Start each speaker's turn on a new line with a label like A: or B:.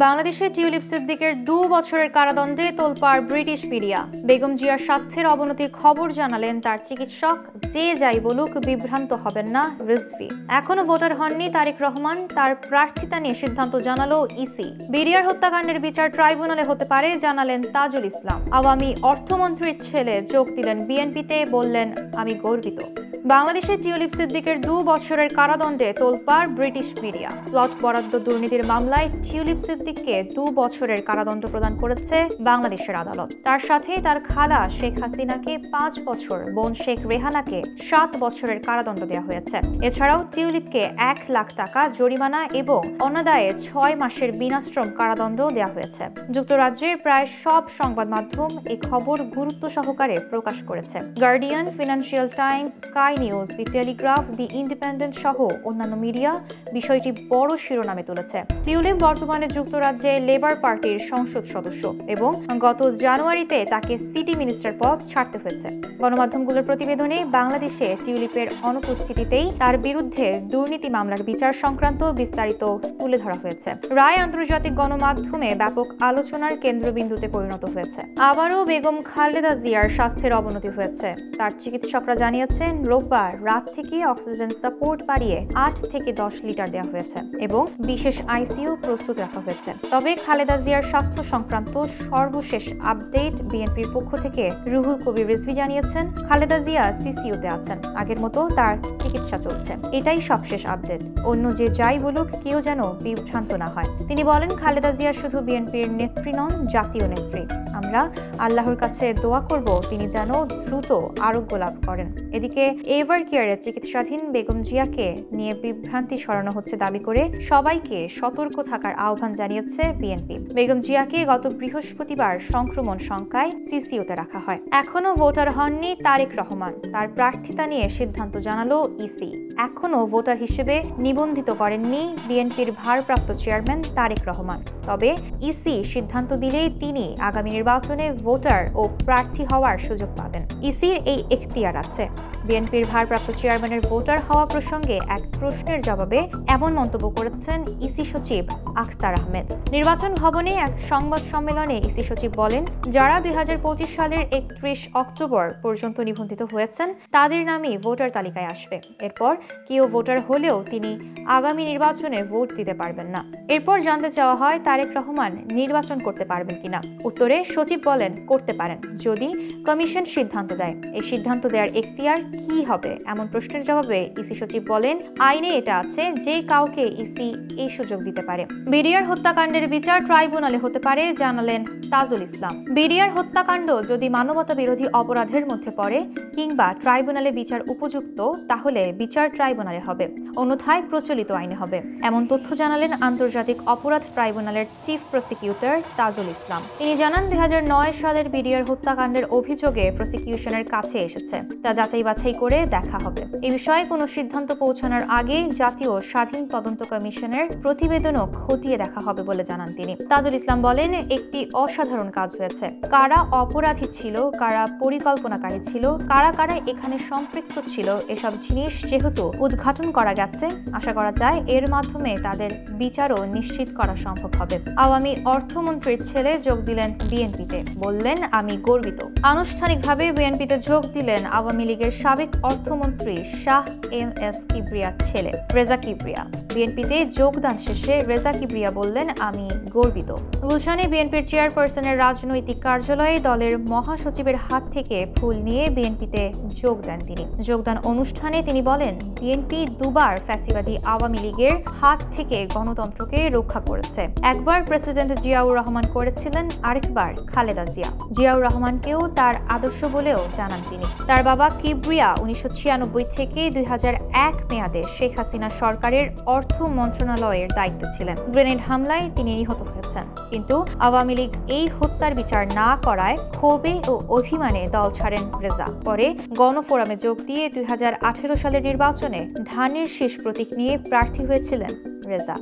A: বাংলাদেশে টিউলিপ সিদ্দিকের 2 বছরের কারাদণ্ডে তোলপাড় ব্রিটিশ মিডিয়া। বেগম জিয়ার স্বাস্থ্যের অবনতির খবর জানালেন তার চিকিৎসক। যে যাই বলুক, বিভ্রান্ত হবেন না রিজভী। এখনো ভোটার হননি তারেক রহমান, তার প্রার্থিতা নিয়ে সিদ্ধান্ত জানালো ইসি। বিডিআর হত্যাকাণ্ডের বিচার ট্রাইব্যুনালে হতে পারে জানালেন তাজুল ইসলাম। আওয়ামী অর্থমন্ত্রীর ছেলে যোগ দিলেন বিএনপিতে, বললেন আমি গর্বিত। বাংলাদেশে টিউলিপ সিদ্দিকের 2 বছরের কারাদণ্ডে তোলপাড় ব্রিটিশ মিডিয়া। প্লট বরাদ্দ দুর্নীতির মামলায় টিউলিপ সিদ্দিককে 2 বছরের কারাদণ্ড প্রদান করেছে বাংলাদেশের আদালত। তার সাথে তার খালা শেখ হাসিনাকে 5 বছর, বোন শেখ রেহানাকে 7 বছরের কারাদণ্ড দেওয়া হয়েছে। এছাড়াও টিউলিপকে 1 লাখ টাকা জরিমানা এবং অনাদায়ে 6 মাসের বিনাশ্রম কারাদণ্ড দেওয়া হয়েছে। যুক্তরাজ্যের প্রায় সব সংবাদ মাধ্যম এই খবর গুরুত্ব সহকারে প্রকাশ করেছে। Guardian, Financial Times, Sky News, the Telegraph, the Independent সহ অন্যান্য মিডিয়া বিষয়টি বড় শিরোনামে তুলেছে। টিউলিপ বর্তমানে যুক্তরাজ্যে লেবার পার্টির সংসদ সদস্য এবং গত জানুয়ারিতে তাকে সিটি মিনিস্টার পদ ছাড়তে হয়েছে। গণমাধ্যমগুলোর প্রতিবেদনে বাংলাদেশে টিউলিপের অনুপস্থিতিতেই তার বিরুদ্ধে দুর্নীতি মামলার বিচার সংক্রান্ত বিস্তারিত তুলে ধরা হয়েছে। রায় আন্তর্জাতিক গণমাধ্যমে ব্যাপক আলোচনার কেন্দ্রবিন্দুতে পরিণত হয়েছে। আবারও বেগম খালেদা জিয়ার স্বাস্থ্যের অবনতি হয়েছে। তার চিকিৎসকরা জানিয়েছেন রোববার রাত থেকে অক্সিজেন সাপোর্ট বাড়িয়ে 8 থেকে 10 লিটার দেওয়া হয়েছে এবং বিশেষ আইসিইউ প্রস্তুত রাখা হয়েছে। তবে খালেদা জিয়ার স্বাস্থ্য সংক্রান্ত সর্বশেষ আপডেট বিএনপির পক্ষ থেকে রুহুল কবির রিজভী জানিয়েছেন খালেদা জিয়া সিসিইউতে আছেন, আগের মতো তার চিকিৎসা চলছে। এটাই সবশেষ আপডেট। অন্য যে যাই বলুক, কেউ যেন বিভ্রান্ত না হয়। তিনি বলেন খালেদা জিয়া শুধু বিএনপির নেত্রী নন, জাতীয় নেত্রী। আমরা আল্লাহর কাছে দোয়া করব তিনি যেন দ্রুত আরোগ্য লাভ করেন। এদিকে এভার কেয়ারে চিকিৎসাধীন বেগম জিয়াকে নিয়ে বিভ্রান্তি ছড়ানো হচ্ছে দাবি করে সবাইকে সতর্ক থাকার আহ্বান জানিয়েছে বিএনপি। বেগম জিয়াকে গত বৃহস্পতিবার সংক্রমণ শঙ্কায় সিসিইউতে রাখা হয়। এখনো ভোটার হননি তারেক রহমান, তার প্রার্থিতা নিয়ে সিদ্ধান্ত জানালো ইসি। এখনো ভোটার হিসেবে নিবন্ধিত করেননি বিএনপির ভারপ্রাপ্ত চেয়ারম্যান তারেক রহমান। তবে ইসি সিদ্ধান্ত দিলেই তিনি আগামী নির্বাচনে ভোটার ও প্রার্থী হওয়ার সুযোগ পাবেন। ইসির এই এখতিয়ার আছে। বিএনপির ভারপ্রাপ্ত চেয়ারম্যানের ভোটার হওয়া প্রসঙ্গে এক প্রশ্নের জবাবে এমন মন্তব্য করেছেন ইসি সচিব আখতার আহমেদ। নির্বাচন ভবনে এক সংবাদ সম্মেলনে ইসি সচিব বলেন, যারা 2025 সালের 31 অক্টোবর পর্যন্ত নিবন্ধিত হয়েছেন তাদের নামই ভোটার তালিকায় আসবে। এরপর কেউ ভোটার হলেও তিনি আগামী নির্বাচনে ভোট দিতে পারবেন না। এরপর জানতে চাওয়া হয় তারেক রহমান নির্বাচন করতে পারবেন কিনা। উত্তরে সচিব বলেন করতে পারেন, যদি কমিশন সিদ্ধান্ত দেয়। এই সিদ্ধান্ত দেওয়ার এখতিয়ার কি হবে এমন প্রশ্নের জবাবে ইসি সচিব বলেন, আইনে এটা আছে যে কাউকে ইসি এই সুযোগ দিতে পারে। বিডিআর হত্যাকাণ্ডের বিচার ট্রাইব্যুনালে হতে পারে জানালেন তাজুল ইসলাম। বিডিআর হত্যাকাণ্ড যদি মানবতা বিরোধী অপরাধের মধ্যে পড়ে কিংবা ট্রাইব্যুনালে বিচার উপযুক্ত, তাহলে বিচার ট্রাইব্যুনালে হবে, অন্যথায় প্রচলিত আইনে হবে। এমন তথ্য জানালেন আন্তর্জাতিক অপরাধ ট্রাইব্যুনালের চিফ প্রসিকিউটর তাজুল ইসলাম। তিনি জানান 2009 সালের বিডিআর হত্যাকাণ্ডের অভিযোগে প্রসিকিউশনের কাছে এসেছে, তা যাচাই বাছাই করে দেখা হবে। এই বিষয়ে কোনো সিদ্ধান্ত পৌঁছানোর আগে জাতীয় স্বাধীন তদন্ত কমিশনের প্রতিবেদনও খতিয়ে দেখা হবে বলে জানান তিনি। তাজুল ইসলাম বলেন, একটি অসাধারণ কাজ হয়েছে। কারা অপরাধী ছিল, কারা পরিকল্পনাকারী ছিল, কারা কারা এখানে সম্পৃক্ত ছিল, এসব জিনিস যেহেতু উদ্ঘাটন করা গেছে, আশা করা যায় এর মাধ্যমে তাদের বিচারও নিশ্চিত করা সম্ভব হবে। আওয়ামী অর্থমন্ত্রীর ছেলে যোগ দিলেন বিএনপিতে, বললেন আমি গর্বিত। আনুষ্ঠানিকভাবে বিএনপিতে যোগ দিলেন আওয়ামী লীগের সাবেক অর্থমন্ত্রী শাহ এম এস কিবরিয়ার ছেলে রেজা কিবরিয়া। বিএনপিতে যোগদান শেষে রেজা কিবরিয়া বললেন আমি গর্বিত। গুলশানে বিএনপির চেয়ারপারসনের রাজনৈতিক কার্যালয়ে দলের মহাসচিবের হাত থেকে ফুল নিয়ে বিএনপিতে যোগ দেন তিনি। যোগদান অনুষ্ঠানে তিনি বলেন, বিএনপি দুবার ফ্যাসিবাদী আওয়ামী লীগের হাত থেকে গণতন্ত্রকে রক্ষা করেছে। একবার প্রেসিডেন্ট জিয়াউর রহমান করেছিলেন, আরেকবার খালেদা জিয়া। জিয়াউর রহমানকেও তার আদর্শ বলেও জানান তিনি। তার বাবা কিবরিয়া 1996 থেকে 2001 মেয়াদে শেখ হাসিনা সরকারের অর্থ মন্ত্রণালয়ের দায়িত্বে ছিলেন। গ্রেনেড হামলায় তিনি নিহত হয়েছেন, কিন্তু আওয়ামী লীগ এই হত্যার বিচার না করায় ক্ষোভে ও অভিমানে দল ছাড়েন রেজা। পরে গণফোরামে যোগ দিয়ে 2018 সালের নির্বাচনে ধানের শীষ প্রতীক নিয়ে প্রার্থী হয়েছিলেন রেজা।